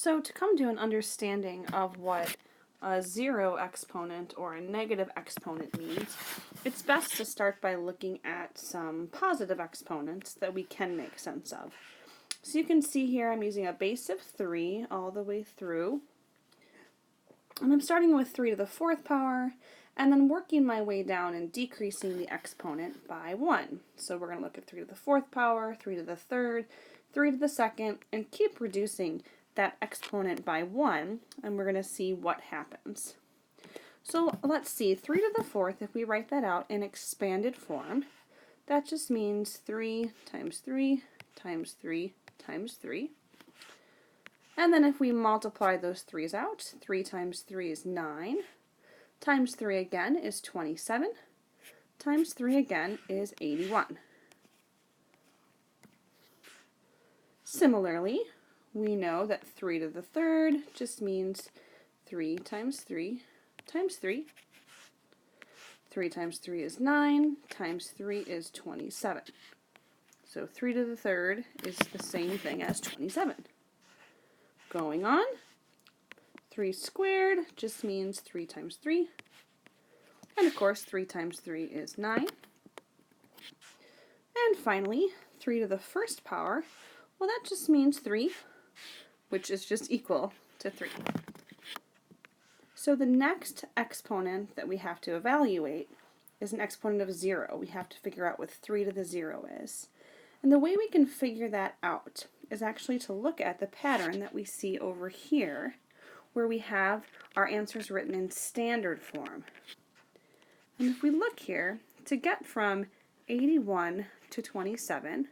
So to come to an understanding of what a zero exponent or a negative exponent means, it's best to start by looking at some positive exponents that we can make sense of. So you can see here I'm using a base of 3 all the way through. And I'm starting with 3 to the 4th power, and then working my way down and decreasing the exponent by 1. So we're going to look at 3 to the 4th power, 3 to the 3rd, 3 to the 2nd, and keep reducing that exponent by 1, and we're going to see what happens. So let's see, 3 to the 4th, if we write that out in expanded form, that just means 3 times 3 times 3 times 3. And then if we multiply those 3's out, 3 times 3 is 9, times 3 again is 27, times 3 again is 81. Similarly, we know that 3 to the 3rd just means 3 times 3 times 3. 3 times 3 is 9, times 3 is 27. So 3 to the 3rd is the same thing as 27. Going on, 3 squared just means 3 times 3. And of course, 3 times 3 is 9. And finally, 3 to the 1st power, well, that just means 3, which is just equal to 3. So the next exponent that we have to evaluate is an exponent of 0. We have to figure out what 3 to the 0 is. And the way we can figure that out is actually to look at the pattern that we see over here, where we have our answers written in standard form. And if we look here, to get from 81 to 27,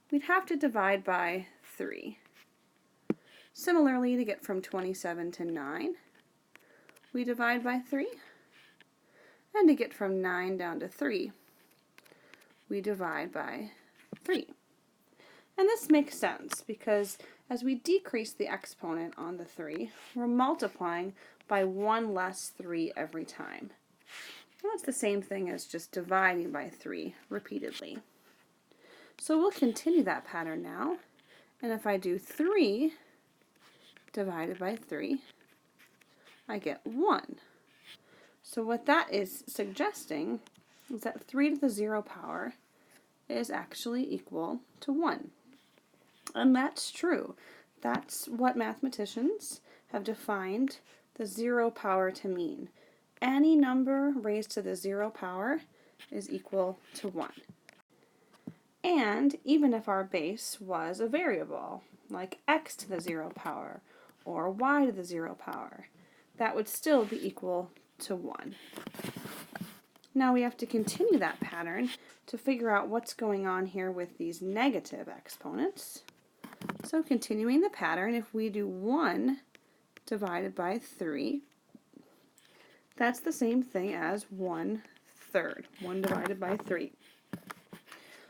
we'd have to divide by 3. Similarly, to get from 27 to 9, we divide by 3. And to get from 9 down to 3, we divide by 3. And this makes sense because as we decrease the exponent on the 3, we're multiplying by 1 less 3 every time. And that's the same thing as just dividing by 3 repeatedly. So we'll continue that pattern now. And if I do 3 divided by 3, I get 1. So what that is suggesting is that 3 to the 0 power is actually equal to 1. And that's true. That's what mathematicians have defined the 0 power to mean. Any number raised to the 0 power is equal to 1. And even if our base was a variable, like x to the 0 power or y to the 0 power, that would still be equal to 1. Now we have to continue that pattern to figure out what's going on here with these negative exponents. So continuing the pattern, if we do 1 divided by 3, that's the same thing as 1/3, 1 divided by 3.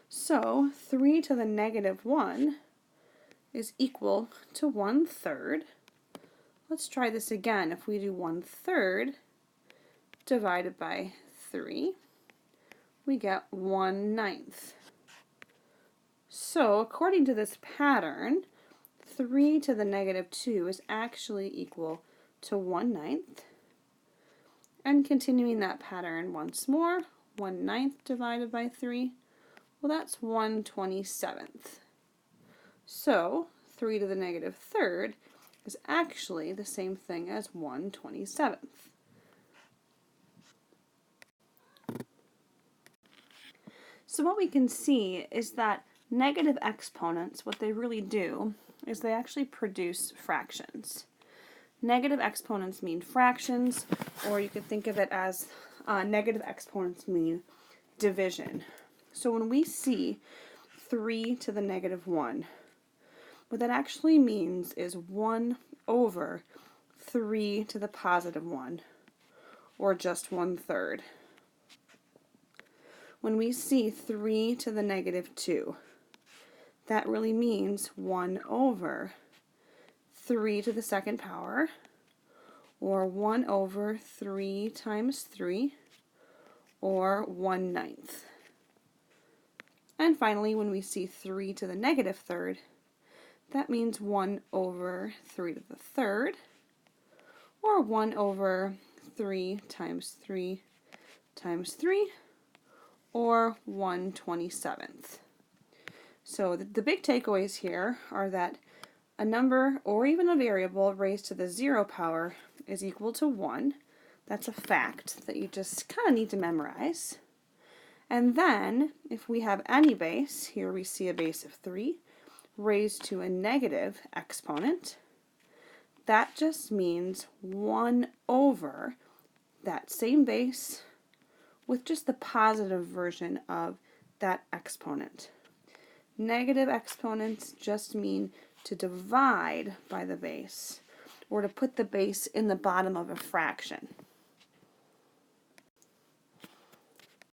So 3 to the negative 1 is equal to 1/3. Let's try this again. If we do 1/3 divided by 3, we get 1/9. So according to this pattern, 3 to the negative 2 is actually equal to 1/9. And continuing that pattern once more, 1/9 divided by 3, well, that's 1/27. So 3 to the negative 3rd is actually the same thing as 1/27. So what we can see is that negative exponents, what they really do is they actually produce fractions. Negative exponents mean fractions, or you could think of it as negative exponents mean division. So when we see 3 to the negative 1, what that actually means is 1 over 3 to the positive 1, or just 1/3. When we see 3 to the negative 2, that really means 1 over 3 to the 2nd power, or 1 over 3 times 3, or 1/9. And finally, when we see 3 to the negative 3rd, that means 1 over 3 to the third, or 1 over 3 times 3 times 3, or 1/27th. So the big takeaways here are that a number or even a variable raised to the 0 power is equal to 1. That's a fact that you just kind of need to memorize. And then if we have any base, here we see a base of 3 raised to a negative exponent, that just means 1 over that same base with just the positive version of that exponent. Negative exponents just mean to divide by the base, or to put the base in the bottom of a fraction.